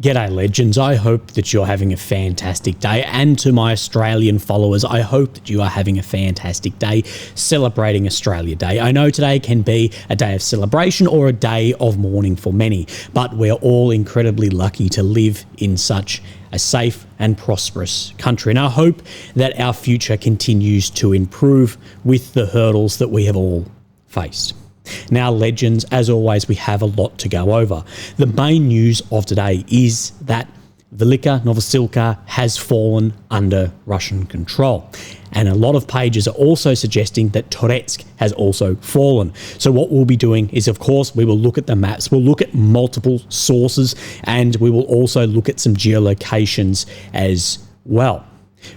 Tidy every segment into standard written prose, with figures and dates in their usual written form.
G'day legends, I hope that you're having a fantastic day, and to my Australian followers, I hope that you are having a fantastic day celebrating Australia Day. I know today can be a day of celebration or a day of mourning for many, but we're all incredibly lucky to live in such a safe and prosperous country, and I hope that our future continues to improve with the hurdles that we have all faced. Now, legends, as always, we have a lot to go over. The main news of today is that Velyka Novosilka has fallen under Russian control. And a lot of pages are also suggesting that Kursk has also fallen. So what we'll be doing is, of course, we will look at the maps, we'll look at multiple sources, and we will also look at some geolocations as well.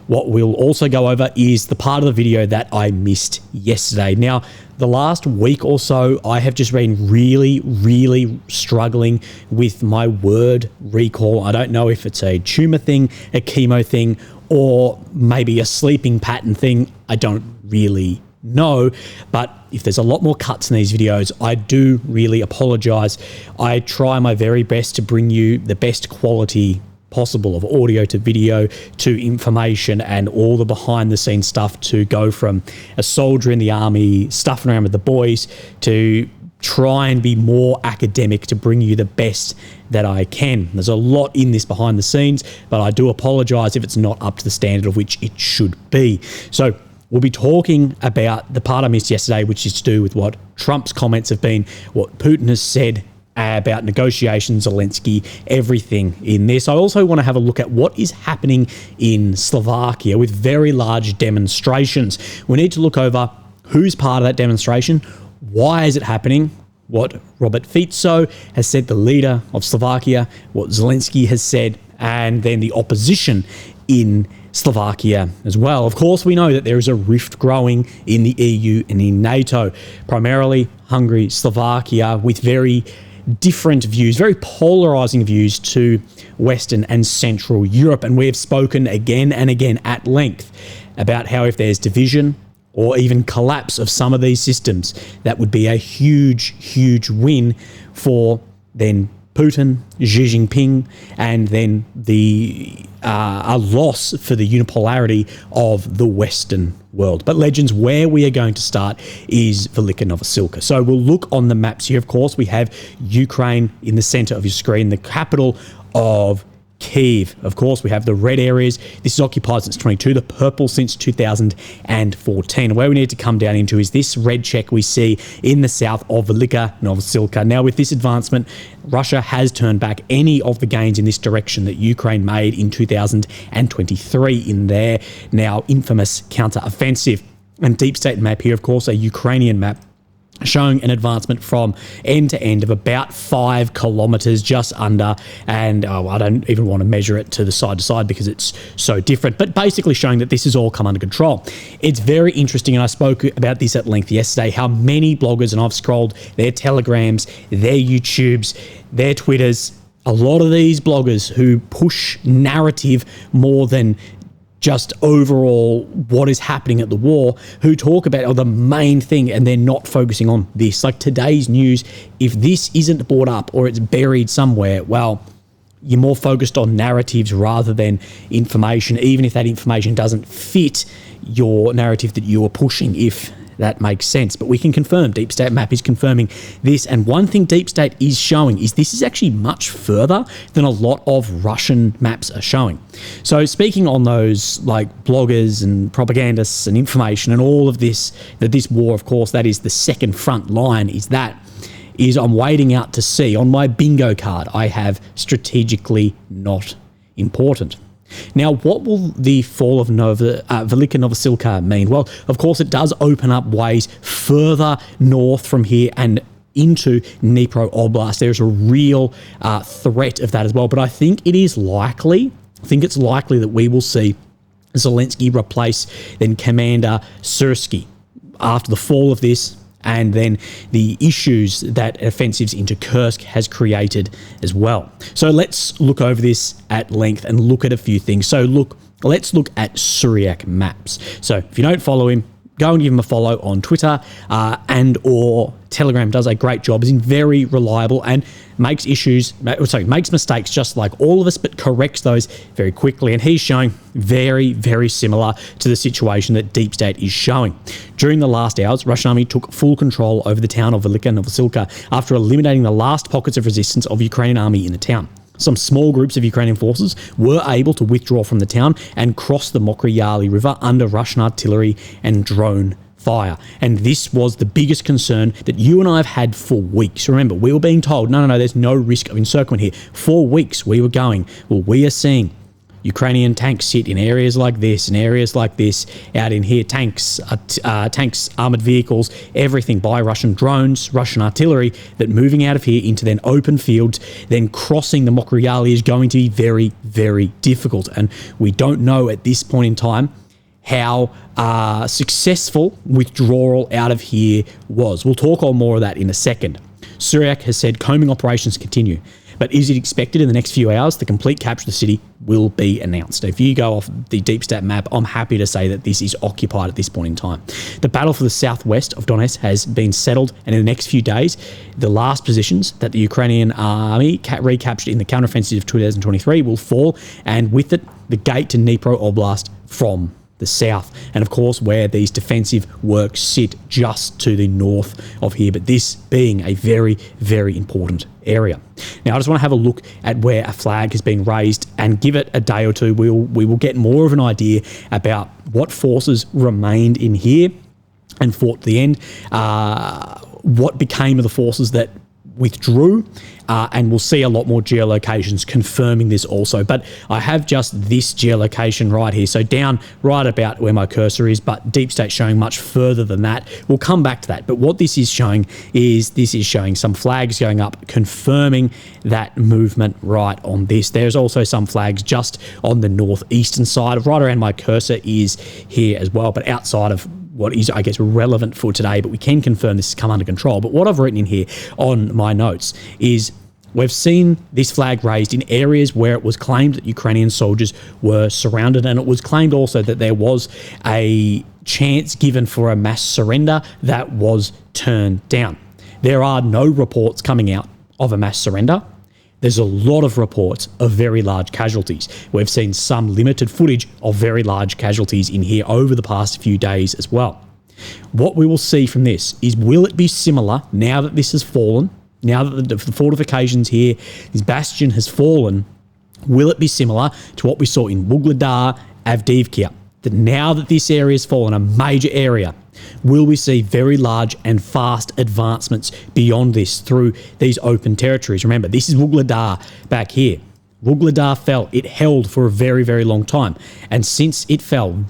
What we'll also go over is the part of the video that I missed yesterday. Now, the last week or so, I have just been really struggling with my word recall. I don't know if it's a tumour thing, a chemo thing, or maybe a sleeping pattern thing. I don't really know, but if there's a lot more cuts in these videos, I do really apologise. I try my very best to bring you the best quality possible of audio to video to information and all the behind the scenes stuff, to go from a soldier in the army stuffing around with the boys to try and be more academic to bring you the best that I can. There's a lot in this behind the scenes, but I do apologize if it's not up to the standard of which it should be. So we'll be talking about the part I missed yesterday, which is to do with what Trump's comments have been, what Putin has said about negotiations, Zelensky, everything in this. I also want to have a look at what is happening in Slovakia with very large demonstrations. We need to look over who's part of that demonstration, why is it happening, what Robert Fico has said, the leader of Slovakia, what Zelensky has said, and then the opposition in Slovakia as well. Of course, we know that there is a rift growing in the EU and in NATO, primarily Hungary, Slovakia, with very different views, very polarizing views to Western and Central Europe. And we have spoken again and again at length about how if there's division or even collapse of some of these systems, that would be a huge win for then Putin, Xi Jinping, and then a loss for the unipolarity of the Western world. But legends, where we are going to start is Velyka Novosilka. So we'll look on the maps here. Of course, we have Ukraine in the center of your screen, the capital of Kyiv. Of course, we have the red areas. This is occupied since 22, the purple since 2014. Where we need to come down into is this red check we see in the south of Velyka Novosilka. Now, with this advancement, Russia has turned back any of the gains in this direction that Ukraine made in 2023 in their now infamous counter-offensive. And deep state map here, of course, a Ukrainian map, showing an advancement from end to end of about 5 kilometers, just under, and I don't even want to measure it to side because it's so different, but basically showing that this has all come under control. It's very interesting, and I spoke about this at length yesterday, how many bloggers, and I've scrolled their Telegrams, their YouTubes, their Twitters, a lot of these bloggers who push narrative more than just overall what is happening at the war, who talk about the main thing, and they're not focusing on this. Like today's news, if this isn't brought up or it's buried somewhere, well, you're more focused on narratives rather than information, even if that information doesn't fit your narrative that you are pushing, if that makes sense. But we can confirm, Deep State Map is confirming this. And one thing Deep State is showing is this is actually much further than a lot of Russian maps are showing. So speaking on those like bloggers and propagandists and information and all of this, that this war, of course, that is the second front line, is I'm waiting out to see. On my bingo card, I have strategically not important. Now, what will the fall of Velyka Novosilka mean? Well, of course, it does open up ways further north from here and into Dnipro Oblast. There's a real threat of that as well. But I think it's likely that we will see Zelensky replace then Commander Sursky after the fall of this, and then the issues that offensives into Kursk has created as well. So let's look over this at length and look at a few things. So let's look at Syriac maps. So if you don't follow him, go and give him a follow on Twitter and or Telegram. Does a great job. Is very reliable and makes mistakes just like all of us, but corrects those very quickly. And he's showing very, very similar to the situation that Deep State is showing. During the last hours, Russian army took full control over the town of Velyka Novosilka after eliminating the last pockets of resistance of Ukrainian army in the town. Some small groups of Ukrainian forces were able to withdraw from the town and cross the Mokry River under Russian artillery and drone fire. And this was the biggest concern that you and I have had for weeks. Remember, we were being told, no, there's no risk of encirclement here. For weeks, we were going, well, we are seeing Ukrainian tanks sit in areas like this and areas like this out in here, tanks, armoured vehicles, everything by Russian drones, Russian artillery, that moving out of here into then open fields, then crossing the Mokry is going to be very, very difficult. And we don't know at this point in time how successful withdrawal out of here was. We'll talk on more of that in a second. Suryk has said combing operations continue. But is it expected in the next few hours the complete capture of the city will be announced? If you go off the Deep State map, I'm happy to say that this is occupied at this point in time. The battle for the southwest of Donetsk has been settled, and in the next few days, the last positions that the Ukrainian army recaptured in the counteroffensive of 2023 will fall, and with it, the gate to Dnipro Oblast from the south, and of course where these defensive works sit just to the north of here, but this being a very, very important area. Now I just want to have a look at where a flag has been raised and give it a day or two. We will get more of an idea about what forces remained in here and fought to the end, what became of the forces that withdrew, and we'll see a lot more geolocations confirming this also. But I have just this geolocation right here, so down right about where my cursor is, but Deep State showing much further than that. We'll come back to that, but what this is showing is some flags going up confirming that movement right on this. There's also some flags just on the northeastern side, right around my cursor is here as well, but outside of what is, I guess, relevant for today, but we can confirm this has come under control. But what I've written in here on my notes is we've seen this flag raised in areas where it was claimed that Ukrainian soldiers were surrounded, and it was claimed also that there was a chance given for a mass surrender that was turned down. There are no reports coming out of a mass surrender. There's a lot of reports of very large casualties. We've seen some limited footage of very large casualties in here over the past few days as well. What we will see from this is, will it be similar now that this has fallen, now that the fortifications here, this bastion has fallen, will it be similar to what we saw in Vuhledar, Avdiivka? That now that this area has fallen, a major area, will we see very large and fast advancements beyond this through these open territories? Remember, this is Vuhledar back here. Vuhledar fell. It held for a very, very long time. And since it fell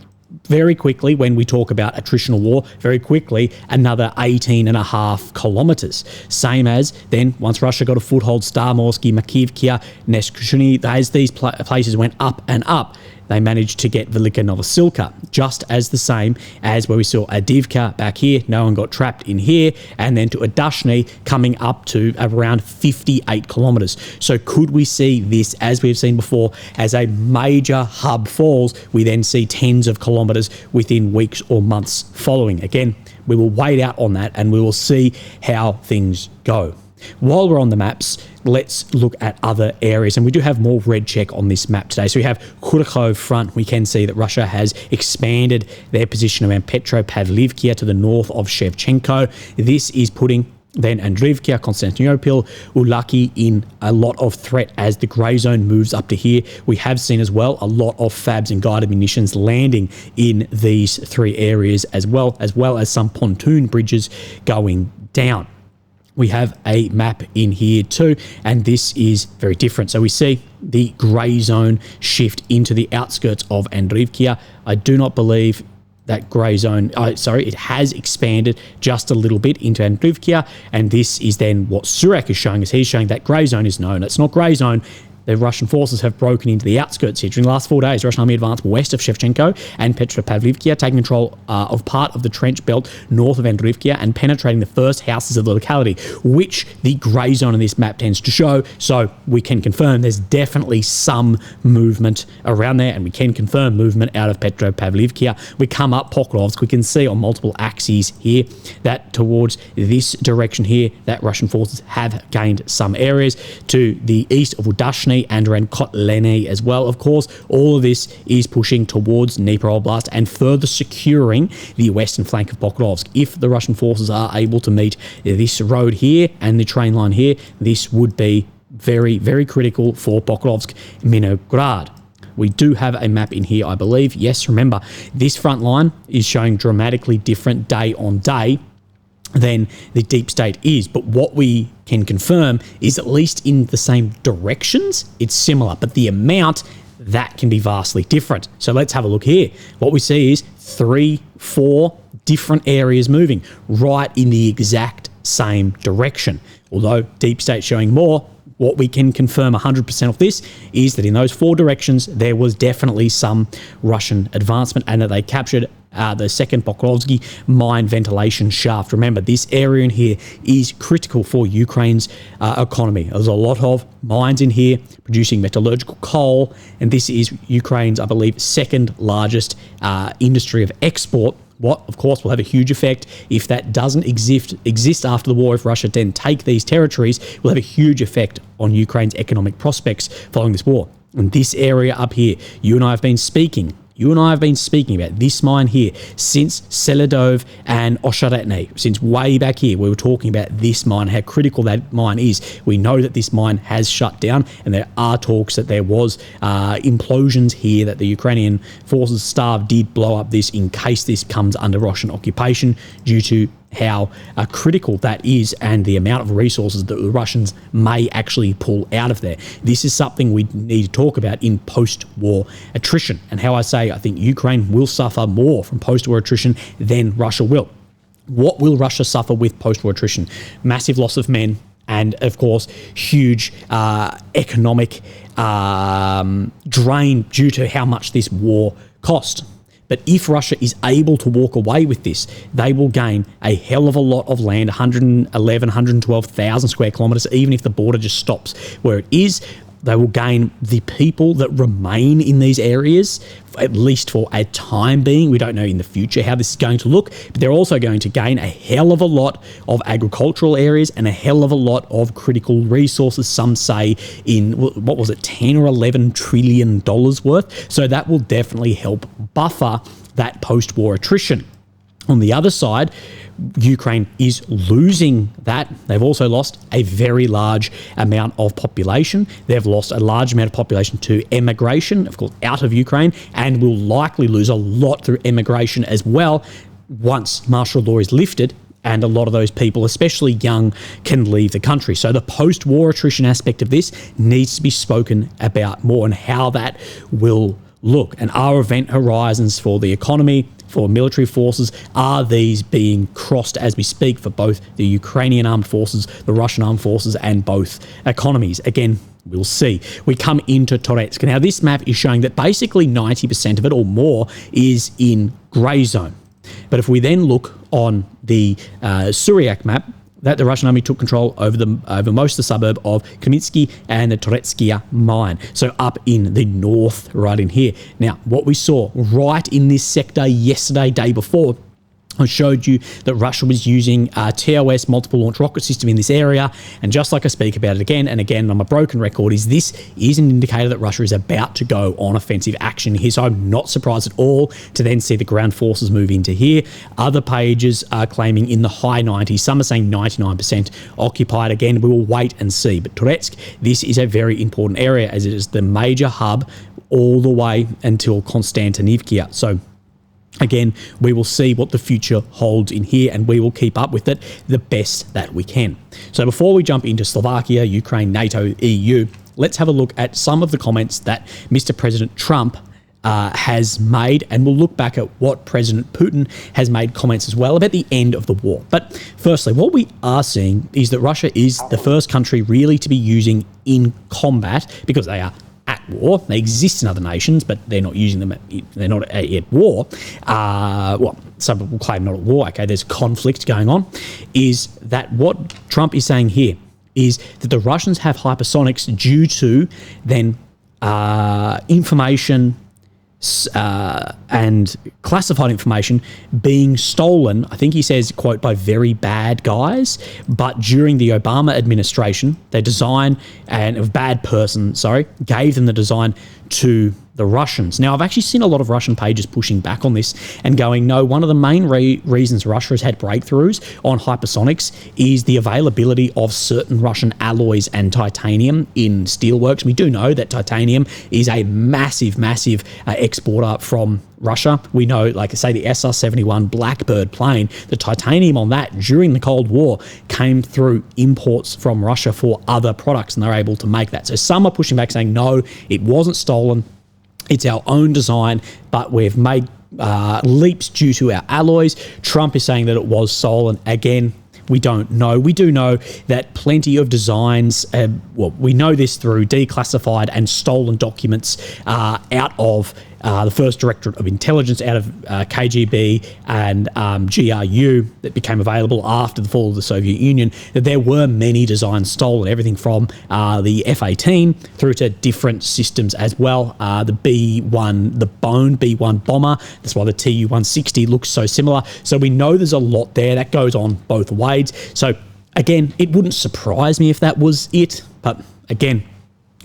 very quickly, when we talk about attritional war, very quickly, another 18.5 kilometers. Same as then, once Russia got a foothold, Stamorsky, Makivka, Neskhushny, as these places went up and up, they managed to get Velyka Novosilka, just as the same as where we saw Avdiivka back here. No one got trapped in here, and then to Adashny coming up to around 58 kilometers. So could we see this, as we've seen before, as a major hub falls, we then see tens of kilometers within weeks or months following? Again, we will wait out on that and we will see how things go. While we're on the maps, let's look at other areas, and we do have more red check on this map today. So we have Kharkov front. We can see that Russia has expanded their position around Petropavlivka to the north of Shevchenko. This is putting then Andriivka, Konstantinopil, Ulaki in a lot of threat as the grey zone moves up to here. We have seen as well a lot of FABs and guided munitions landing in these three areas as well as some pontoon bridges going down. We have a map in here too, and this is very different. So we see the grey zone shift into the outskirts of Andriivka. I do not believe that grey zone, it has expanded just a little bit into Andriivka, and this is then what Suryk is showing us. He's showing that grey zone is known. It's not grey zone, the Russian forces have broken into the outskirts here. During the last 4 days, the Russian army advanced west of Shevchenko and Petropavlivka, taking control of part of the trench belt north of Andrivka and penetrating the first houses of the locality, which the grey zone on this map tends to show. So we can confirm there's definitely some movement around there, and we can confirm movement out of Petropavlivka. We come up Pokrovsk, we can see on multiple axes here that towards this direction here, that Russian forces have gained some areas to the east of Udashny and around Kotleny as well. Of course, all of this is pushing towards Dnipro Oblast and further securing the western flank of Pokrovsk. If the Russian forces are able to meet this road here and the train line here, this would be very, very critical for Pokrovsk Minograd. We do have a map in here, I believe. Yes, remember, this front line is showing dramatically different day on day than the deep state is. But what we can confirm is, at least in the same directions, it's similar. But the amount, that can be vastly different. So let's have a look here. What we see is 3, 4 different areas moving right in the exact same direction. Although deep state showing more, what we can confirm 100% of this is that in those 4 directions, there was definitely some Russian advancement and that they captured the second Pokrovsky mine ventilation shaft. Remember, this area in here is critical for Ukraine's economy. There's a lot of mines in here producing metallurgical coal, and this is Ukraine's, I believe, second largest industry of export. What, of course, will have a huge effect if that doesn't exist after the war. If Russia then take these territories, will have a huge effect on Ukraine's economic prospects following this war. And this area up here, you and I have been speaking about this mine here since Seledov and Osharetny. Since way back here, we were talking about this mine, how critical that mine is. We know that this mine has shut down, and there are talks that there was implosions here, that the Ukrainian forces staff did blow up this in case this comes under Russian occupation, due to how critical that is and the amount of resources that the Russians may actually pull out of there. This is something we need to talk about in post-war attrition, and how I say I think Ukraine will suffer more from post-war attrition than Russia will. What will Russia suffer with post-war attrition? Massive loss of men, and of course huge economic drain due to how much this war cost. But if Russia is able to walk away with this, they will gain a hell of a lot of land, 111, 112,000 square kilometres, even if the border just stops where it is. They will gain the people that remain in these areas, at least for a time being. We don't know in the future how this is going to look, but they're also going to gain a hell of a lot of agricultural areas and a hell of a lot of critical resources, some say in, what was it, 10 or 11 trillion dollars worth. So that will definitely help buffer that post-war attrition. On the other side, Ukraine is losing that. They've also lost a very large amount of population. They've lost a large amount of population to emigration, of course, out of Ukraine, and will likely lose a lot through emigration as well once martial law is lifted, and a lot of those people, especially young, can leave the country. So the post-war attrition aspect of this needs to be spoken about more, and how that will look. And our event horizons for the economy, for military forces, are these being crossed as we speak for both the Ukrainian armed forces, the Russian armed forces, and both economies? Again, we'll see. We come into Toretsk. Now, this map is showing that basically 90% of it or more is in grey zone. But if we then look on the Suryak map, that the Russian army took control over most of the suburb of Krimitsky and the Toretskia mine. So up in the north, right in here. Now, what we saw right in this sector yesterday, day before, I showed you that Russia was using TOS, multiple launch rocket system, in this area. And just like I speak about it again and again on my broken record, is this is an indicator that Russia is about to go on offensive action here. So I'm not surprised at all to then see the ground forces move into here. Other pages are claiming in the high 90s. Some are saying 99% occupied. Again, we will wait and see. But Toretsk, this is a very important area, as it is the major hub all the way until Konstantinivka. So again, we will see what the future holds in here, and we will keep up with it the best that we can. So before we jump into Slovakia, Ukraine, NATO, EU, let's have a look at some of the comments that Mr. President Trump has made, and we'll look back at what President Putin has made comments as well about the end of the war. But firstly, what we are seeing is that Russia is the first country really to be using in combat, because they are at war. They exist in other nations, but they're not using them. They're not at war. Well, some people claim not at war. Okay, there's conflict going on. Is that what Trump is saying here? Is that the Russians have hypersonics due to then information and classified information being stolen, I think he says, quote, by very bad guys, but during the Obama administration, their design and a bad person, gave them the design to the Russians. Now, I've actually seen a lot of Russian pages pushing back on this and going, no, one of the main reasons Russia has had breakthroughs on hypersonics is the availability of certain Russian alloys and titanium in steelworks. We do know that titanium is a massive, massive exporter from Russia. We know, like I say, the SR-71 Blackbird plane, the titanium on that during the Cold War came through imports from Russia for other products, and they're able to make that. So some are pushing back saying, no, it wasn't stolen. It's our own design, but we've made leaps due to our alloys. Trump is saying that it was stolen. Again, we don't know. We do know that plenty of designs, we know this through declassified and stolen documents out of the first Directorate of Intelligence, out of KGB and GRU that became available after the fall of the Soviet Union, that there were many designs stolen, everything from the F-18 through to different systems as well. The B-1, the Bone B-1 bomber, that's why the Tu-160 looks so similar. So we know there's a lot there that goes on both ways. So again, it wouldn't surprise me if that was it, but again,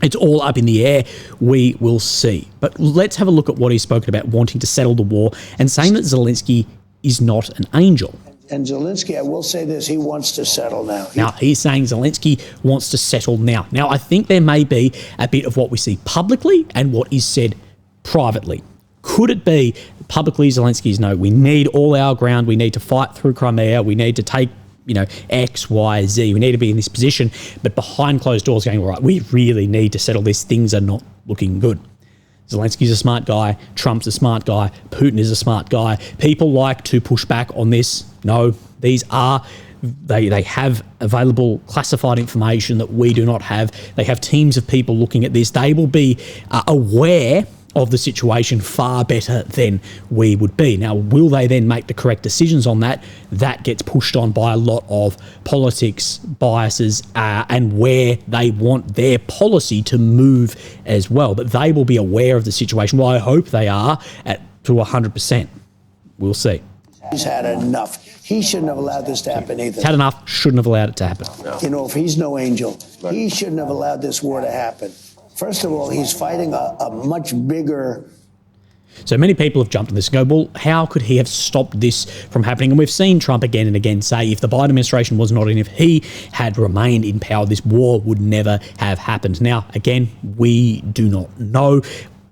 it's all up in the air. We will see. But let's have a look at what he's spoken about, wanting to settle the war and saying that Zelensky is not an angel. And Zelensky, I will say this, he wants to settle now. Now, he's saying Zelensky wants to settle now. Now, I think there may be a bit of what we see publicly and what is said privately. Could it be publicly Zelensky's, no, we need all our ground, we need to fight through Crimea, we need to take X, Y, Z. We need to be in this position, but behind closed doors going, all right, we really need to settle this. Things are not looking good. Zelensky's a smart guy. Trump's a smart guy. Putin is a smart guy. People like to push back on this. No, these are, they have available classified information that we do not have. They have teams of people looking at this. They will be aware of the situation far better than we would be. Now, will they then make the correct decisions on that? That gets pushed on by a lot of politics, biases, and where they want their policy to move as well. But they will be aware of the situation. Well, I hope they are to 100%. We'll see. He's had enough. He shouldn't have allowed this to happen either. He's had enough, shouldn't have allowed it to happen. No. If he's no angel, he shouldn't have allowed this war to happen. First of all, he's fighting a much bigger... So many people have jumped on this and go, well, how could he have stopped this from happening? And we've seen Trump again and again say if the Biden administration was not in, if he had remained in power, this war would never have happened. Now, again, we do not know.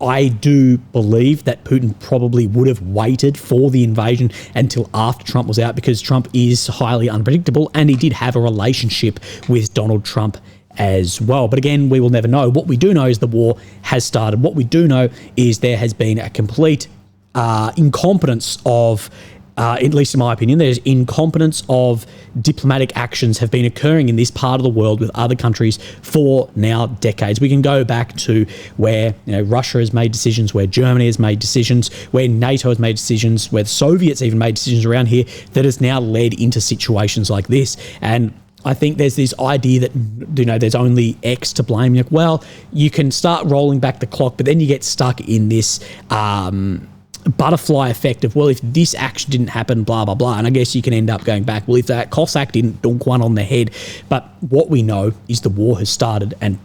I do believe that Putin probably would have waited for the invasion until after Trump was out, because Trump is highly unpredictable and he did have a relationship with Donald Trump as well. But again, we will never know. What we do know is the war has started. What we do know is there has been a complete incompetence of, at least in my opinion, there's incompetence of diplomatic actions have been occurring in this part of the world with other countries for now decades. We can go back to where Russia has made decisions, where Germany has made decisions, where NATO has made decisions, where the Soviets even made decisions around here that has now led into situations like this. And I think there's this idea that, there's only X to blame. Like, well, you can start rolling back the clock, but then you get stuck in this butterfly effect of, well, if this action didn't happen, blah, blah, blah. And I guess you can end up going back, well, if that Cossack didn't dunk one on the head. But what we know is the war has started, and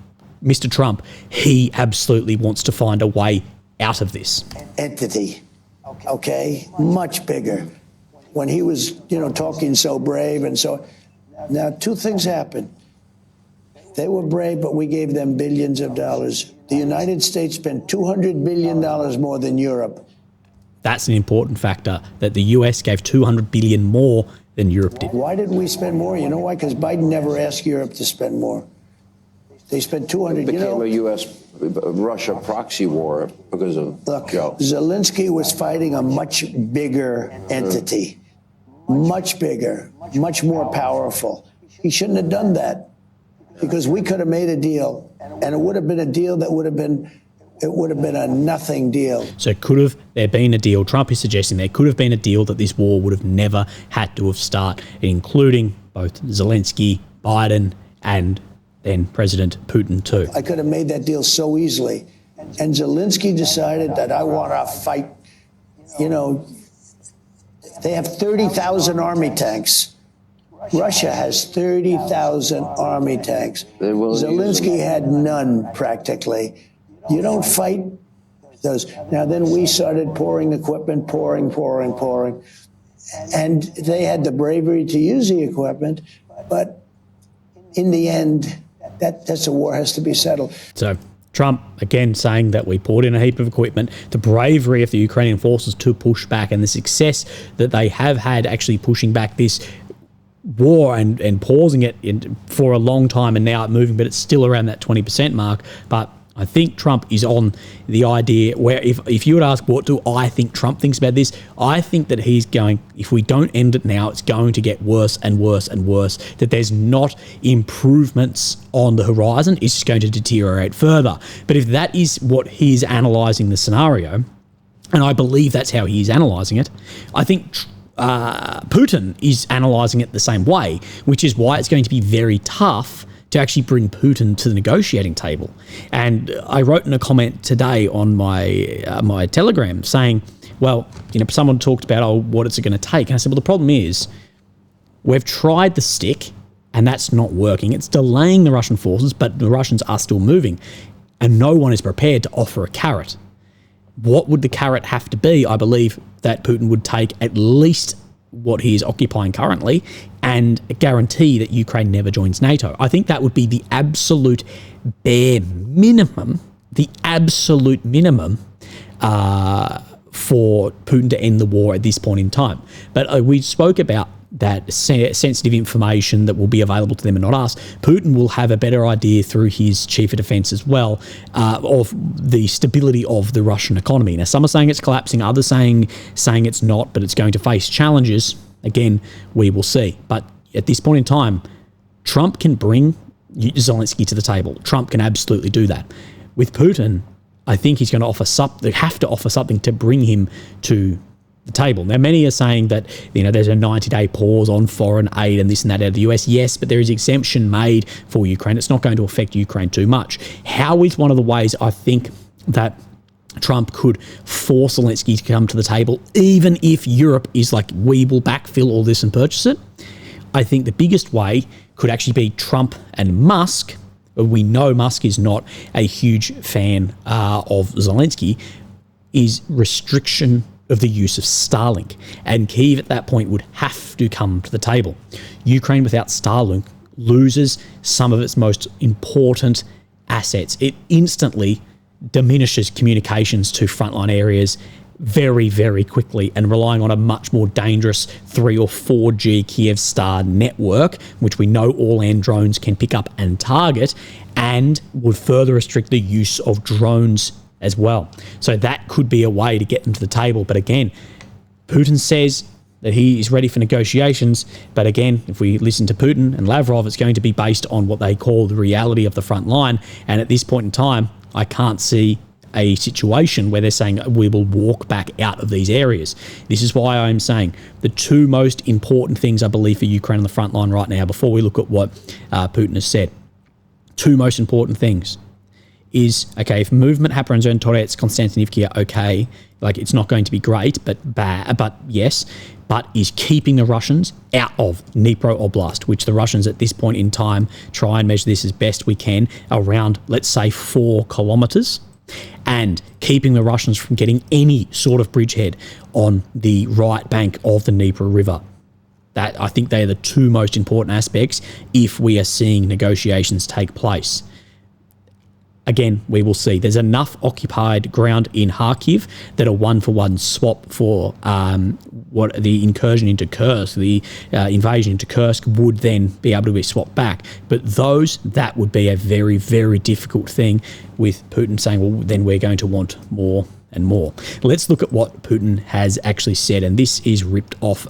Mr. Trump, he absolutely wants to find a way out of this. Entity, okay? Much bigger. When he was, talking so brave and so... Now, two things happened. They were brave, but we gave them billions of dollars. The United States spent $200 billion more than Europe. That's an important factor, that the US gave $200 billion more than Europe did. Why did we spend more? You know why? Because Biden never asked Europe to spend more. They spent 200. It became a U.S.-Russia proxy war because of Joe. Zelensky was fighting a much bigger entity, much bigger, much more powerful. He shouldn't have done that, because we could have made a deal, and it would have been a deal that would have been a nothing deal. So could have there been a deal? Trump is suggesting there could have been a deal that this war would have never had to have started, including both Zelensky, Biden, and then President Putin too. I could have made that deal so easily. And Zelensky decided that I want to fight. They have 30,000 army tanks. Russia has 30,000 army tanks. Zelensky had none, practically. You don't fight those. Now, then we started pouring equipment, pouring. And they had the bravery to use the equipment. But in the end, that's a war has to be settled. So Trump, again, saying that we poured in a heap of equipment, the bravery of the Ukrainian forces to push back, and the success that they have had actually pushing back this war and pausing it for a long time, and now moving, but it's still around that 20% mark. But I think Trump is on the idea where if you would ask what do I think Trump thinks about this, I think that he's going, if we don't end it now, it's going to get worse and worse and worse, that there's not improvements on the horizon, it's just going to deteriorate further. But if that is what he's analysing the scenario, and I believe that's how he's analysing it, I think Putin is analysing it the same way, which is why it's going to be very tough to actually bring Putin to the negotiating table. And I wrote in a comment today on my Telegram saying, well, someone talked about, what is it going to take? And I said, well, the problem is we've tried the stick and that's not working. It's delaying the Russian forces, but the Russians are still moving, and no one is prepared to offer a carrot. What would the carrot have to be? I believe that Putin would take at least what he is occupying currently and guarantee that Ukraine never joins NATO. I think that would be the absolute bare minimum, for Putin to end the war at this point in time. But we spoke about that sensitive information that will be available to them and not us. Putin will have a better idea through his chief of defense as well of the stability of the Russian economy. Now, some are saying it's collapsing, others saying it's not, but it's going to face challenges. Again, we will see. But at this point in time, Trump can bring Zelensky to the table. Trump can absolutely do that. With Putin, I think he's going to offer something. They have to offer something to bring him to the table. Now, many are saying that there's a 90-day pause on foreign aid and this and that out of the US. Yes, but there is exemption made for Ukraine. It's not going to affect Ukraine too much. How is one of the ways I think that Trump could force Zelensky to come to the table, even if Europe is like, we will backfill all this and purchase it? I think the biggest way could actually be Trump and Musk. We know Musk is not a huge fan of Zelensky, is restriction of the use of Starlink. And Kyiv at that point would have to come to the table. Ukraine without Starlink loses some of its most important assets. It instantly diminishes communications to frontline areas very, very quickly, and relying on a much more dangerous 3 or 4G Kyivstar network, which we know all land drones can pick up and target, and would further restrict the use of drones as well. So that could be a way to get them to the table. But again, Putin says that he is ready for negotiations. But again, if we listen to Putin and Lavrov, it's going to be based on what they call the reality of the front line. And at this point in time, I can't see a situation where they're saying we will walk back out of these areas. This is why I'm saying the two most important things I believe for Ukraine on the front line right now, before we look at what Putin has said, two most important things is, okay, if movement happens around Torets, Konstantinivka, okay, like it's not going to be great, but yes, but is keeping the Russians out of Dnipro Oblast, which the Russians at this point in time try and measure this as best we can around, let's say, 4 kilometers, and keeping the Russians from getting any sort of bridgehead on the right bank of the Dnieper River. That, I think they are the two most important aspects if we are seeing negotiations take place. again, we will see. There's enough occupied ground in Kharkiv that a one-for-one swap for what the incursion into Kursk, the invasion into Kursk, would then be able to be swapped back. But that would be a very, very difficult thing, with Putin saying, well, then we're going to want more and more. Let's look at what Putin has actually said, and this is ripped off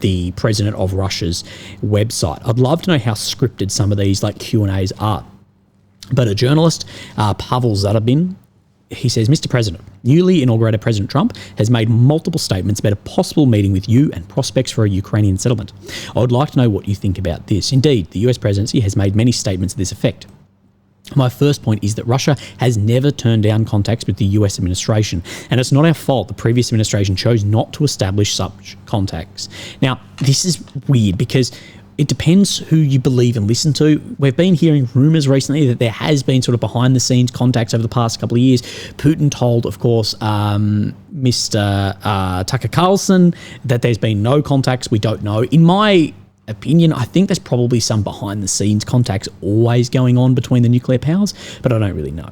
the president of Russia's website. I'd love to know how scripted some of these like Q&As are. But a journalist, Pavel Zadabin, he says, Mr. President, newly inaugurated President Trump has made multiple statements about a possible meeting with you and prospects for a Ukrainian settlement. I would like to know what you think about this. Indeed, the US presidency has made many statements to this effect. My first point is that Russia has never turned down contacts with the US administration, and it's not our fault the previous administration chose not to establish such contacts. Now, this is weird because it depends who you believe and listen to. We've been hearing rumours recently that there has been sort of behind-the-scenes contacts over the past couple of years. Putin told, of course, Mr. Tucker Carlson that there's been no contacts. We don't know. In my opinion, I think there's probably some behind-the-scenes contacts always going on between the nuclear powers, but I don't really know.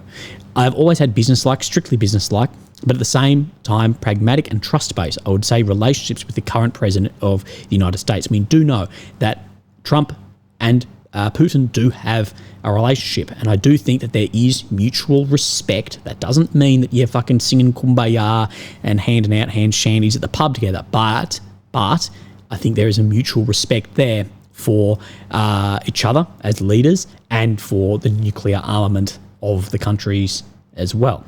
I've always had business-like, strictly business-like, but at the same time, pragmatic and trust-based, I would say, relationships with the current president of the United States. We do know that Trump and Putin do have a relationship, and I do think that there is mutual respect. That doesn't mean that you're fucking singing Kumbaya and handing out hand shandies at the pub together, but I think there is a mutual respect there for each other as leaders and for the nuclear armament of the countries as well.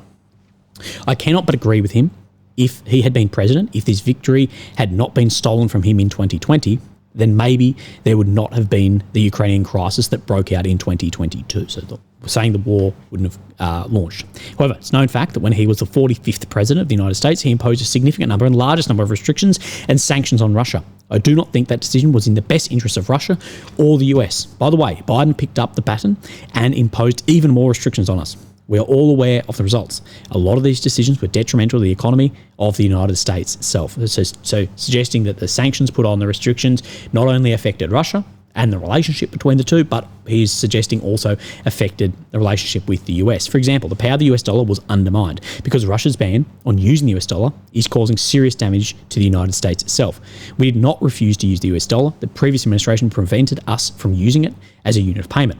I cannot but agree with him. If he had been president, if this victory had not been stolen from him in 2020, then maybe there would not have been the Ukrainian crisis that broke out in 2022. So saying the war wouldn't have launched. However, it's known fact that when he was the 45th president of the United States, he imposed a significant number and largest number of restrictions and sanctions on Russia. I do not think that decision was in the best interest of Russia or the US. By the way, Biden picked up the baton and imposed even more restrictions on us. We are all aware of the results. A lot of these decisions were detrimental to the economy of the United States itself. So suggesting that the sanctions put on, the restrictions, not only affected Russia and the relationship between the two, but he's suggesting also affected the relationship with the US. For example, the power of the US dollar was undermined because Russia's ban on using the US dollar is causing serious damage to the United States itself. We did not refuse to use the US dollar. The previous administration prevented us from using it as a unit of payment.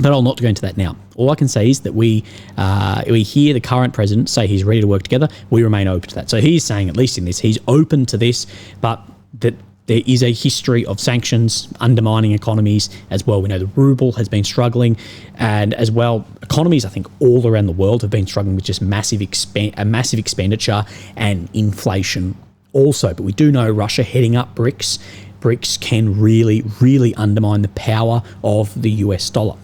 But I'll not go into that now. All I can say is that we hear the current president say he's ready to work together. We remain open to that. So he's saying, at least in this, he's open to this, but that there is a history of sanctions undermining economies as well. We know the ruble has been struggling, and as well, economies, I think, all around the world have been struggling with just massive expenditure and inflation also. But we do know Russia heading up BRICS can really, really undermine the power of the US dollar.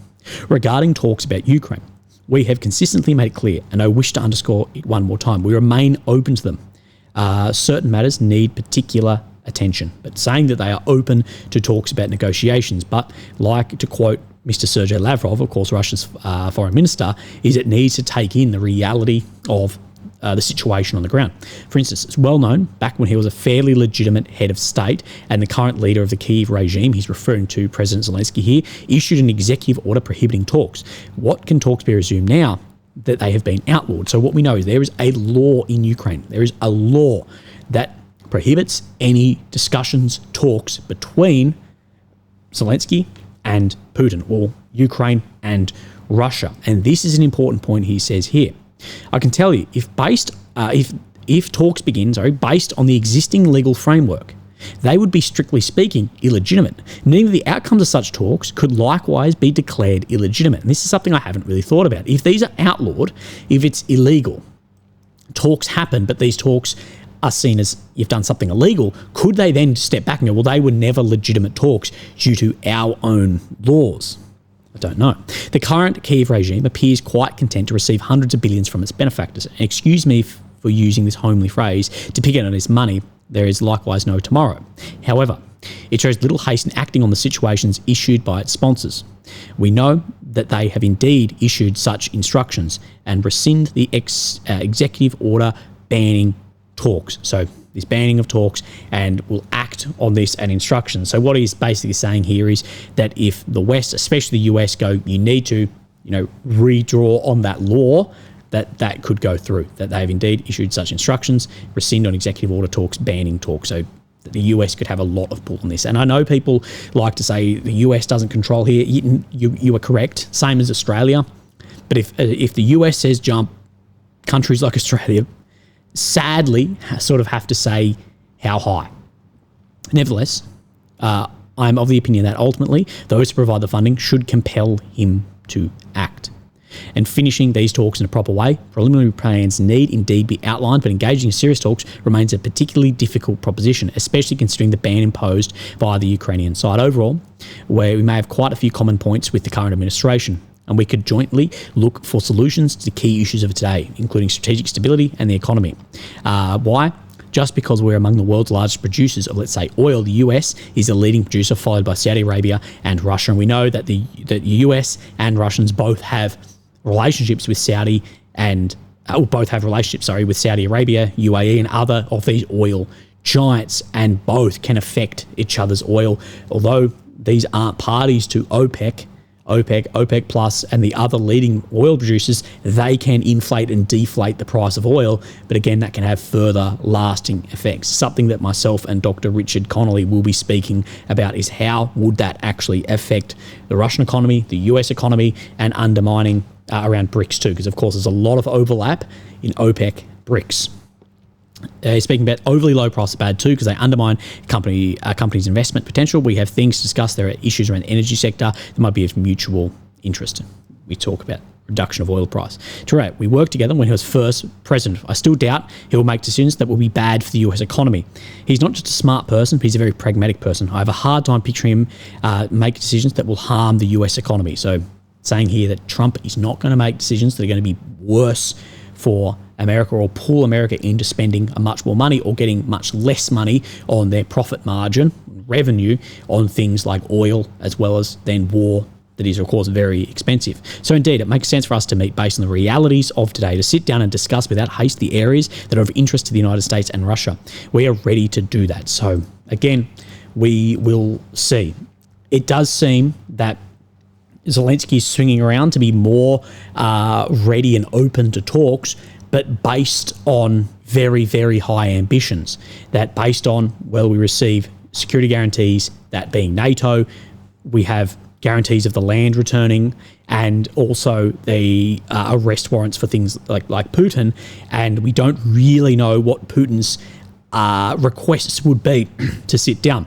Regarding talks about Ukraine, we have consistently made it clear, and I wish to underscore it one more time, we remain open to them. Certain matters need particular attention, but saying that they are open to talks about negotiations, but like to quote Mr. Sergei Lavrov, of course, Russia's foreign minister, is it needs to take in the reality of the situation on the ground. For instance, it's well known back when he was a fairly legitimate head of state and the current leader of the Kyiv regime, he's referring to President Zelensky here, issued an executive order prohibiting talks. What can talks be resumed now that they have been outlawed? So what we know is there is a law in Ukraine. There is a law that prohibits any discussions, talks between Zelensky and Putin, or Ukraine and Russia. And this is an important point he says here. I can tell you, if talks begin, based on the existing legal framework, they would be, strictly speaking, illegitimate. Meaning the outcomes of such talks could likewise be declared illegitimate. And this is something I haven't really thought about. If these are outlawed, if it's illegal, talks happen, but these talks are seen as you've done something illegal, could they then step back and go, well, they were never legitimate talks due to our own laws? I don't know. The current Kyiv regime appears quite content to receive hundreds of billions from its benefactors. And excuse me for using this homely phrase to pick it on its money. There is likewise no tomorrow. However, it shows little haste in acting on the situations issued by its sponsors. We know that they have indeed issued such instructions and rescind the executive order banning talks. So this banning of talks, and will act on this and instructions. So what he's basically saying here is that if the West, especially the US, go, you need to redraw on that law, that could go through, that they've indeed issued such instructions, rescind on executive order talks, banning talks. So the US could have a lot of pull on this. And I know people like to say the US doesn't control here. You are correct, same as Australia. But if the US says jump, countries like Australia sadly sort of have to say how high. Nevertheless, I'm of the opinion that ultimately those who provide the funding should compel him to act. And finishing these talks in a proper way, preliminary plans need indeed be outlined, but engaging in serious talks remains a particularly difficult proposition, especially considering the ban imposed by the Ukrainian side. Overall, where we may have quite a few common points with the current administration, and we could jointly look for solutions to the key issues of today, including strategic stability and the economy. Why? Just because we're among the world's largest producers of, let's say, oil, the US is the leading producer, followed by Saudi Arabia and Russia. And we know that the US and Russians both have relationships with Saudi with Saudi Arabia, UAE, and other of these oil giants, and both can affect each other's oil. Although these aren't parties to OPEC Plus, and the other leading oil producers, they can inflate and deflate the price of oil. But again, that can have further lasting effects. Something that myself and Dr. Richard Connolly will be speaking about is how would that actually affect the Russian economy, the US economy, and undermining around BRICS too, because of course there's a lot of overlap in OPEC BRICS. Speaking about overly low prices bad too, because they undermine companies' investment potential. We have things to discuss. There are issues around the energy sector that might be of mutual interest. We talk about reduction of oil price. Touré, we worked together when he was first president. I still doubt he will make decisions that will be bad for the US economy. He's not just a smart person, he's a very pragmatic person. I have a hard time picturing him make decisions that will harm the US economy. So saying here that Trump is not going to make decisions that are going to be worse for America or pull America into spending much more money or getting much less money on their profit margin, revenue on things like oil, as well as then war that is, of course, very expensive. So indeed, it makes sense for us to meet based on the realities of today, to sit down and discuss without haste the areas that are of interest to the United States and Russia. We are ready to do that. So again, we will see. It does seem that Zelensky is swinging around to be more ready and open to talks, but based on very, very high ambitions. That based on, well, we receive security guarantees, that being NATO, we have guarantees of the land returning, and also the arrest warrants for things like Putin, and we don't really know what Putin's requests would be to sit down.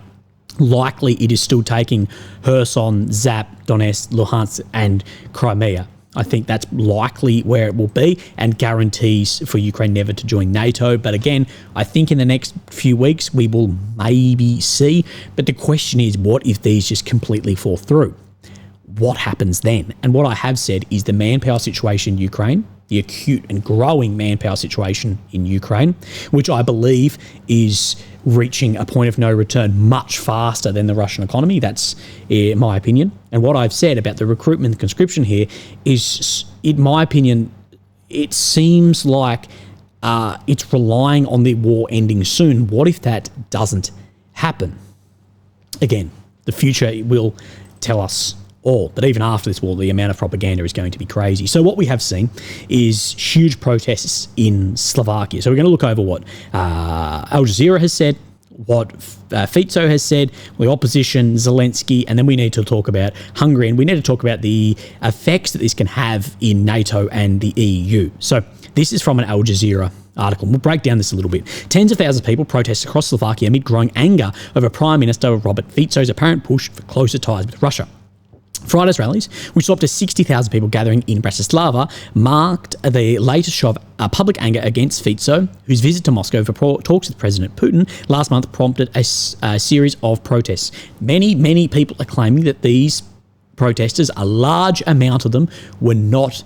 Likely it is still taking Kherson, Zap, Donetsk, Luhansk, and Crimea. I think that's likely where it will be, and guarantees for Ukraine never to join NATO. But again, I think in the next few weeks we will maybe see. But the question is, what if these just completely fall through? What happens then? And what I have said is the manpower situation in Ukraine, the acute and growing manpower situation in Ukraine, which I believe is reaching a point of no return much faster than the Russian economy. That's my opinion. And what I've said about the recruitment and conscription here is, in my opinion, it seems like it's relying on the war ending soon. What if that doesn't happen? Again, the future will tell us all. But even after this war, the amount of propaganda is going to be crazy. So what we have seen is huge protests in Slovakia. So we're going to look over what Al Jazeera has said, what Fico has said, the opposition, Zelensky, and then we need to talk about Hungary, and we need to talk about the effects that this can have in NATO and the EU. So this is from an Al Jazeera article. We'll break down this a little bit. Tens of thousands of people protested across Slovakia amid growing anger over Prime Minister Robert Fico's apparent push for closer ties with Russia. Friday's rallies, which saw up to 60,000 people gathering in Bratislava, marked the latest show of public anger against Fico, whose visit to Moscow for talks with President Putin last month prompted a series of protests. Many people are claiming that these protesters, a large amount of them, were not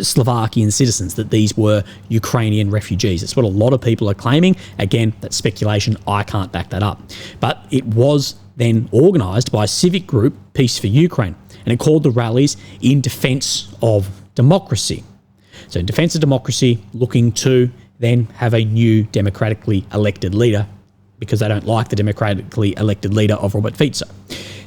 Slovakian citizens, that these were Ukrainian refugees. That's what a lot of people are claiming. Again, that's speculation. I can't back that up. But it was then organised by a civic group, Peace for Ukraine, and it called the rallies in defence of democracy. So in defence of democracy, looking to then have a new democratically elected leader, because they don't like the democratically elected leader of Robert Fico.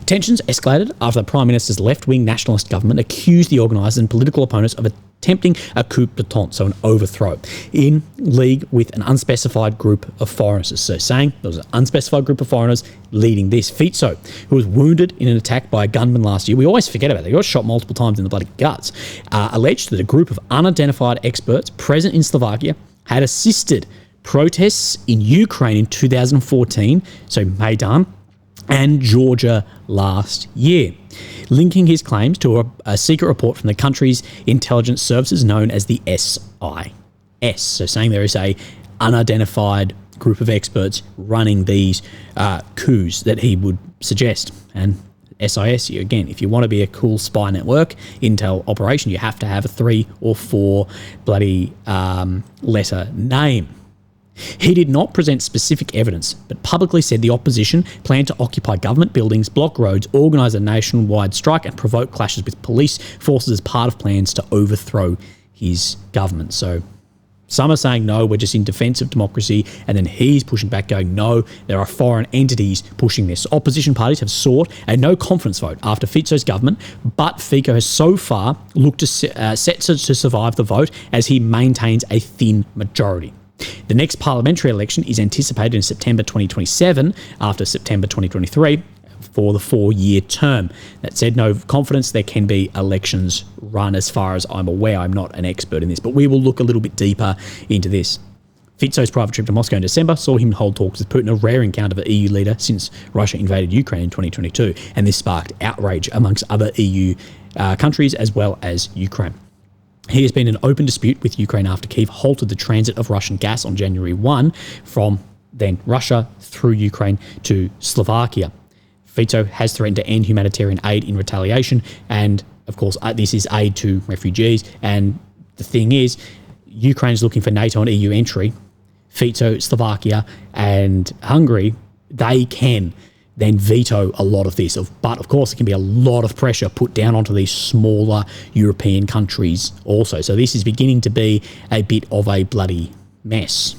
Tensions escalated after the Prime Minister's left-wing nationalist government accused the organisers and political opponents of attempting a coup d'etat, so an overthrow, in league with an unspecified group of foreigners. So saying there was an unspecified group of foreigners leading this. Fico, who was wounded in an attack by a gunman last year, we always forget about that, he got shot multiple times in the bloody guts, alleged that a group of unidentified experts present in Slovakia had assisted protests in Ukraine in 2014, so Maidan, and Georgia last year, linking his claims to a secret report from the country's intelligence services known as the SIS. So saying there is a unidentified group of experts running these coups that he would suggest. And SIS, again, if you want to be a cool spy network, intel operation, you have to have a 3 or 4 bloody letter name. He did not present specific evidence, but publicly said the opposition planned to occupy government buildings, block roads, organise a nationwide strike and provoke clashes with police forces as part of plans to overthrow his government. So some are saying, no, we're just in defence of democracy, and then he's pushing back going, no, there are foreign entities pushing this. Opposition parties have sought a no-confidence vote after Fico's government, but Fico has so far looked to set to survive the vote as he maintains a thin majority. The next parliamentary election is anticipated in September 2027 after September 2023 for the 4-year term. That said, no confidence, there can be elections run as far as I'm aware. I'm not an expert in this, but we will look a little bit deeper into this. Fico's private trip to Moscow in December saw him hold talks with Putin, a rare encounter of an EU leader since Russia invaded Ukraine in 2022, and this sparked outrage amongst other EU countries as well as Ukraine. He has been in open dispute with Ukraine after Kyiv halted the transit of Russian gas on January 1 from then Russia through Ukraine to Slovakia. Fico has threatened to end humanitarian aid in retaliation, and of course this is aid to refugees, and the thing is, Ukraine is looking for NATO and EU entry. Fico, Slovakia and Hungary, they can then veto a lot of this. But of course, there can be a lot of pressure put down onto these smaller European countries also. So this is beginning to be a bit of a bloody mess.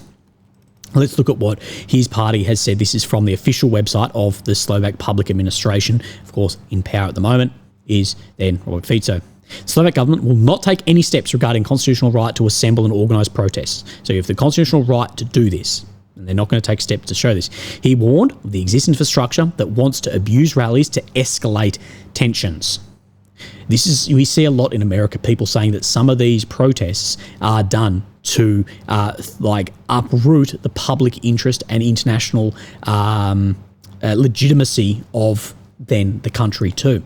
Let's look at what his party has said. This is from the official website of the Slovak Public Administration. Of course, in power at the moment is then Robert Fico. The Slovak government will not take any steps regarding constitutional right to assemble and organise protests. So you have the constitutional right to do this, and they're not going to take steps to show this. He warned of the existing infrastructure that wants to abuse rallies to escalate tensions. This is, we see a lot in America, people saying that some of these protests are done to uproot the public interest and international legitimacy of then the country too.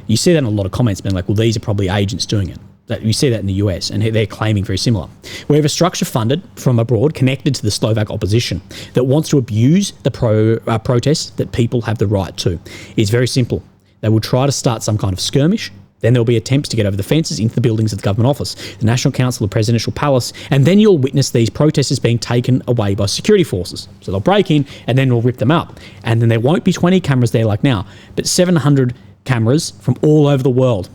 You see that in a lot of comments being like, well, these are probably agents doing it. You see that in the US, and they're claiming very similar. We have a structure funded from abroad connected to the Slovak opposition that wants to abuse the protests that people have the right to. It's very simple. They will try to start some kind of skirmish. Then there'll be attempts to get over the fences into the buildings of the government office, the National Council, the Presidential Palace, and then you'll witness these protesters being taken away by security forces. So they'll break in, and then we'll rip them up. And then there won't be 20 cameras there like now, but 700 cameras from all over the world.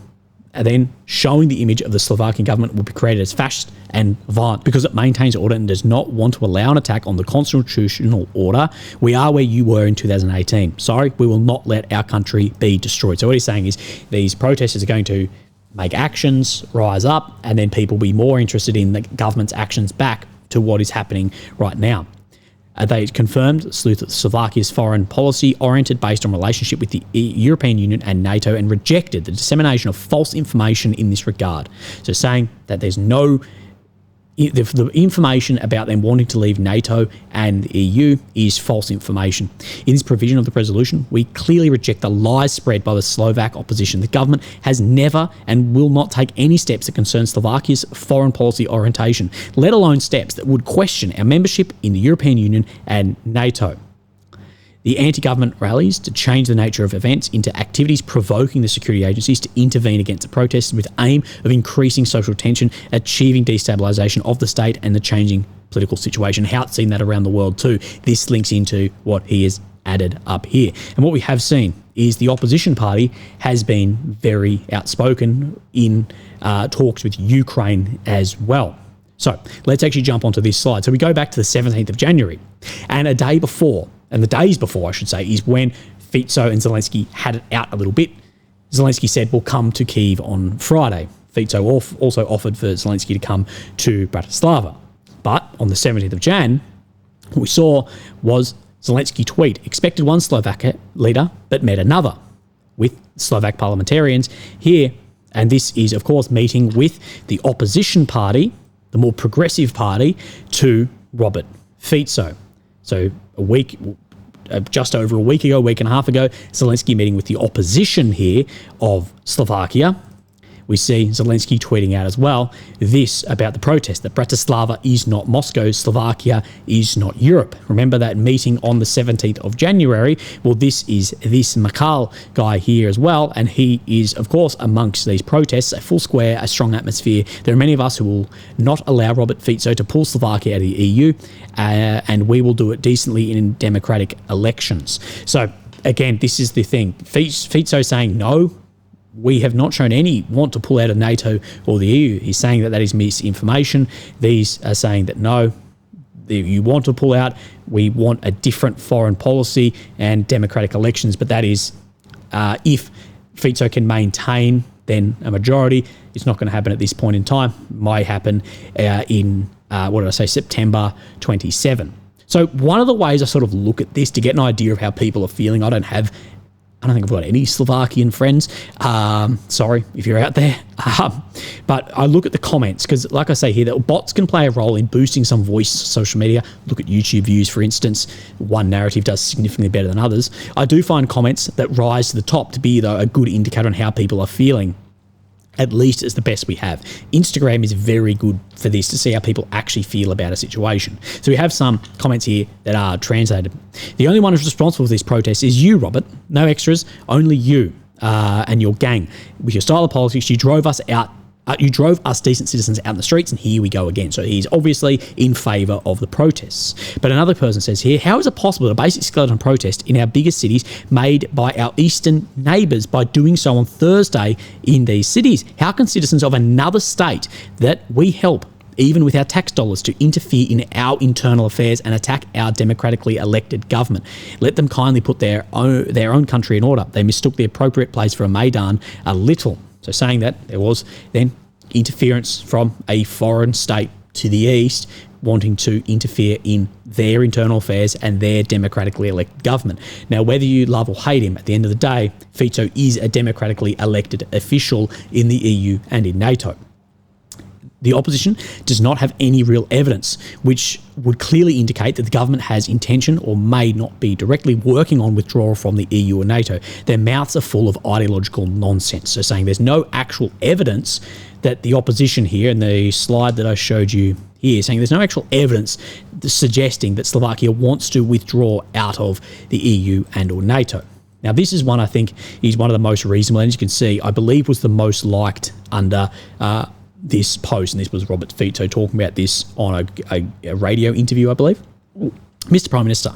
And then showing the image of the Slovakian government will be created as fascist and violent because it maintains order and does not want to allow an attack on the constitutional order. We are where you were in 2018. Sorry, we will not let our country be destroyed. So what he's saying is these protesters are going to make actions rise up, and then people will be more interested in the government's actions back to what is happening right now. They confirmed Slovakia's foreign policy oriented based on relationship with the European Union and NATO, and rejected the dissemination of false information in this regard. So saying that there's no... The information about them wanting to leave NATO and the EU is false information. In this provision of the resolution, we clearly reject the lies spread by the Slovak opposition. The government has never and will not take any steps that concern Slovakia's foreign policy orientation, let alone steps that would question our membership in the European Union and NATO. The anti-government rallies to change the nature of events into activities provoking the security agencies to intervene against the protests with aim of increasing social tension, achieving destabilisation of the state and the changing political situation. How it's seen that around the world too. This links into what he has added up here. And what we have seen is the opposition party has been very outspoken in talks with Ukraine as well. So let's actually jump onto this slide. So we go back to the 17th of January, and a day before, and the days before, I should say, is when Fico and Zelensky had it out a little bit. Zelensky said, we'll come to Kyiv on Friday. Fico also offered for Zelensky to come to Bratislava. But on the 17th of Jan, what we saw was Zelensky tweet, expected one Slovak leader, but met another, with Slovak parliamentarians here. And this is, of course, meeting with the opposition party, the more progressive party, to Robert Fico. So just over a week and a half ago, Zelensky meeting with the opposition here of Slovakia. We see Zelensky tweeting out as well this about the protest, that Bratislava is not Moscow, Slovakia is not Europe. Remember that meeting on the 17th of January? Well, this is this Mikhail guy here as well, and he is, of course, amongst these protests, a full square, a strong atmosphere. There are many of us who will not allow Robert Fico to pull Slovakia out of the EU, and we will do it decently in democratic elections. So, again, this is the thing. Fico saying no. We have not shown any want to pull out of NATO or the EU. He's saying that is misinformation. These are saying that no, you want to pull out. We want a different foreign policy and democratic elections. But that is if Fico can maintain then a majority. It's not going to happen at this point in time. It might happen in, September 27. So one of the ways I sort of look at this to get an idea of how people are feeling, I don't think I've got any Slovakian friends. Sorry if you're out there. But I look at the comments because, like I say here, that bots can play a role in boosting some voice social media. Look at YouTube views, for instance. One narrative does significantly better than others. I do find comments that rise to the top to be, though, a good indicator on how people are feeling. At least it's the best we have. Instagram is very good for this, to see how people actually feel about a situation. So we have some comments here that are translated. The only one who's responsible for this protest is you, Robert. No extras, only you and your gang. With your style of politics, you drove us out. You drove us decent citizens out in the streets, and here we go again. So he's obviously in favour of the protests. But another person says here, how is it possible that a basic skeleton protest in our biggest cities made by our eastern neighbours by doing so on Thursday in these cities? How can citizens of another state that we help, even with our tax dollars, to interfere in our internal affairs and attack our democratically elected government? Let them kindly put their own country in order. They mistook the appropriate place for a Maidan a little. So saying that there was then interference from a foreign state to the east wanting to interfere in their internal affairs and their democratically elected government. Now, whether you love or hate him, at the end of the day, Fico is a democratically elected official in the EU and in NATO. The opposition does not have any real evidence, which would clearly indicate that the government has intention or may not be directly working on withdrawal from the EU or NATO. Their mouths are full of ideological nonsense. So saying there's no actual evidence that the opposition here, in the slide that I showed you here, saying there's no actual evidence suggesting that Slovakia wants to withdraw out of the EU and or NATO. Now, this is one I think is one of the most reasonable, and as you can see, I believe was the most liked under this post, and this was Robert Fico talking about this on a radio interview, I believe. Mr. Prime Minister,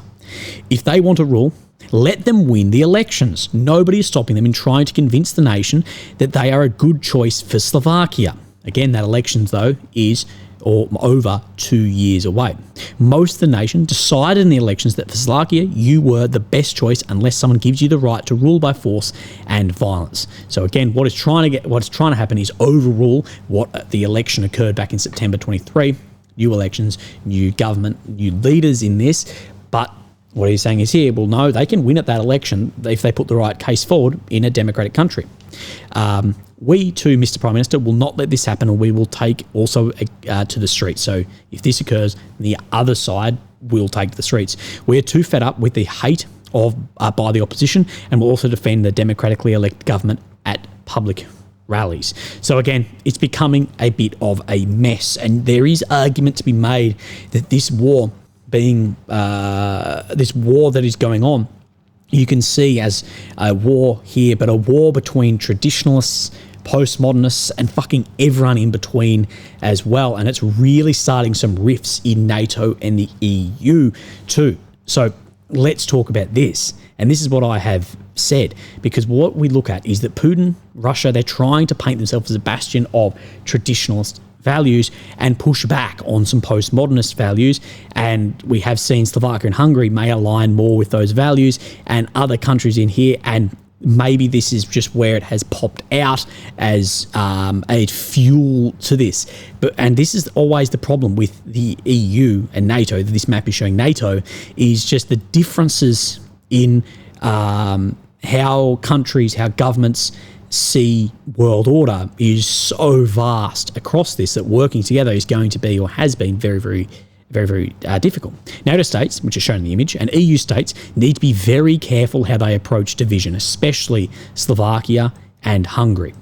if they want to rule, let them win the elections. Nobody is stopping them in trying to convince the nation that they are a good choice for Slovakia. Again, that election, though, is over 2 years away. Most of the nation decided in the elections that for Slovakia, you were the best choice unless someone gives you the right to rule by force and violence. So again, what's trying to happen is overrule what the election occurred back in September 23. New elections, new government, new leaders in this. But what he's saying is here, well, no, they can win at that election if they put the right case forward in a democratic country. We too, Mr. Prime Minister, will not let this happen, and we will take also to the streets. So if this occurs, the other side will take to the streets. We're too fed up with the hate by the opposition, and we'll also defend the democratically elected government at public rallies. So again, it's becoming a bit of a mess, and there is argument to be made that this war that is going on, you can see as a war here, but a war between traditionalists, postmodernists, and fucking everyone in between as well. And it's really starting some rifts in NATO and the EU too. So let's talk about this. And this is what I have said, because what we look at is that Putin, Russia, they're trying to paint themselves as a bastion of traditionalist values and push back on some postmodernist values. And we have seen Slovakia and Hungary may align more with those values, and other countries in here, and maybe this is just where it has popped out as a fuel to this. And this is always the problem with the EU and NATO. This map is showing NATO, is just the differences in how countries, how governments see world order is so vast across this that working together is going to be, or has been, very difficult. NATO states, which are shown in the image, and EU states need to be very careful how they approach division, especially Slovakia and Hungary.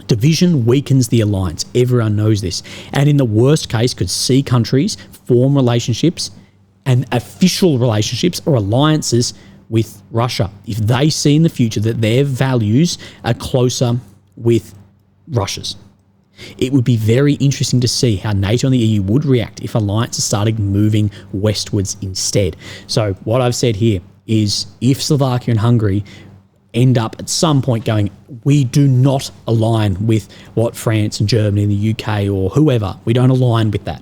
Division weakens the alliance. Everyone knows this. And in the worst case, could see countries form relationships and official relationships or alliances with Russia if they see in the future that their values are closer with Russia's. It would be very interesting to see how NATO and the EU would react if alliances started moving westwards instead. So what I've said here is if Slovakia and Hungary end up at some point going, we do not align with what France and Germany and the UK or whoever, we don't align with that.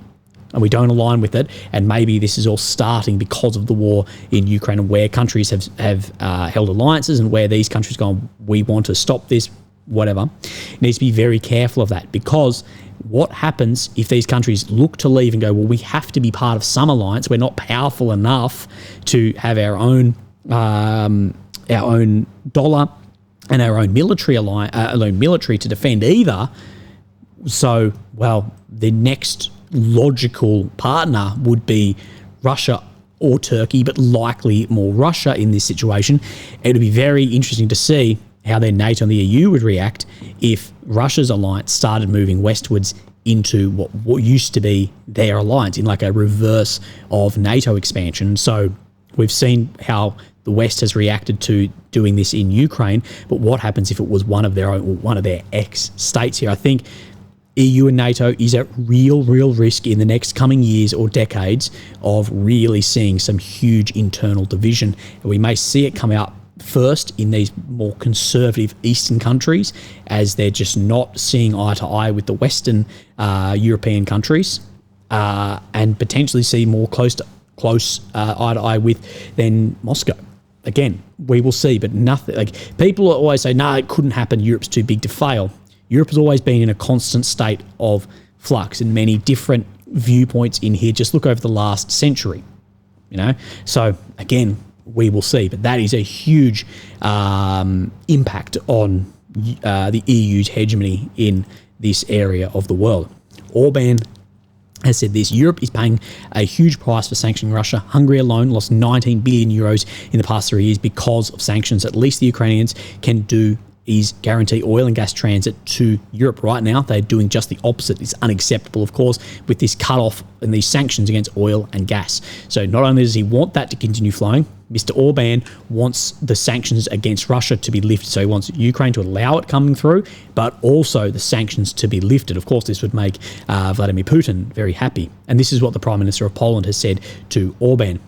And we don't align with it, and maybe this is all starting because of the war in Ukraine and where countries have held alliances and where these countries go, we want to stop this, whatever. It needs to be very careful of that, because what happens if these countries look to leave and go, well, we have to be part of some alliance, we're not powerful enough to have our own dollar and our own military to defend either. So, well, the next logical partner would be Russia or Turkey, but likely more Russia in this situation. It would be very interesting to see how then NATO and the EU would react if Russia's alliance started moving westwards into what used to be their alliance, in like a reverse of NATO expansion. So we've seen how the West has reacted to doing this in Ukraine, but what happens if it was one of their own, or one of their ex-states here? I think EU and NATO is at real risk in the next coming years or decades of really seeing some huge internal division. And we may see it come out first in these more conservative Eastern countries, as they're just not seeing eye to eye with the Western European countries, and potentially see more close eye to eye with then Moscow. Again, we will see, but nothing. Like, people always say, no, it couldn't happen, Europe's too big to fail. Europe has always been in a constant state of flux, and many different viewpoints in here. Just look over the last century, So again, we will see, but that is a huge impact on the EU's hegemony in this area of the world. Orban has said this: Europe is paying a huge price for sanctioning Russia. Hungary alone lost 19 billion euros in the past 3 years because of sanctions. At least the Ukrainians can do is guarantee oil and gas transit to Europe. Right now, they're doing just the opposite. It's unacceptable, of course, with this cutoff and these sanctions against oil and gas. So not only does he want that to continue flowing, Mr. Orban wants the sanctions against Russia to be lifted. So he wants Ukraine to allow it coming through, but also the sanctions to be lifted. Of course, this would make Vladimir Putin very happy. And this is what the Prime Minister of Poland has said to Orban.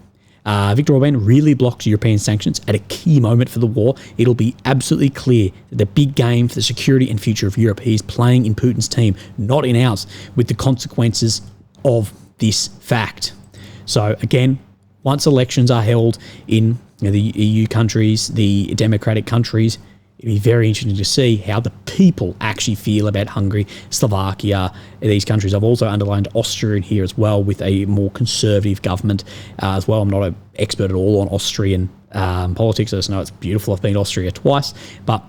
Viktor Orban really blocks European sanctions at a key moment for the war. It'll be absolutely clear that the big game for the security and future of Europe, he's playing in Putin's team, not in ours, with the consequences of this fact. So again, once elections are held in the EU countries, the democratic countries, it'd be very interesting to see how the people actually feel about Hungary, Slovakia, these countries. I've also underlined Austria in here as well, with a more conservative government as well. I'm not an expert at all on Austrian politics. I just know it's beautiful. I've been to Austria twice, but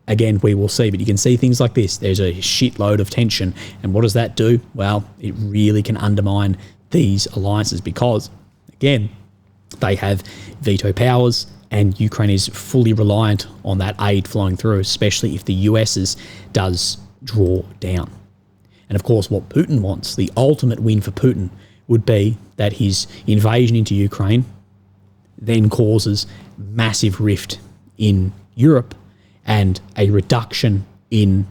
again, we will see. But you can see things like this. There's a shitload of tension. And what does that do? Well, it really can undermine these alliances because, again, they have veto powers, and Ukraine is fully reliant on that aid flowing through, especially if the US does draw down. And of course, what Putin wants, the ultimate win for Putin, would be that his invasion into Ukraine then causes massive rift in Europe and a reduction in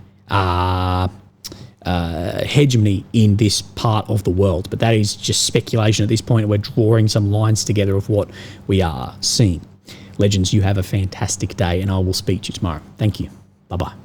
hegemony in this part of the world. But that is just speculation at this point. We're drawing some lines together of what we are seeing. Legends, you have a fantastic day, and I will speak to you tomorrow. Thank you. Bye-bye.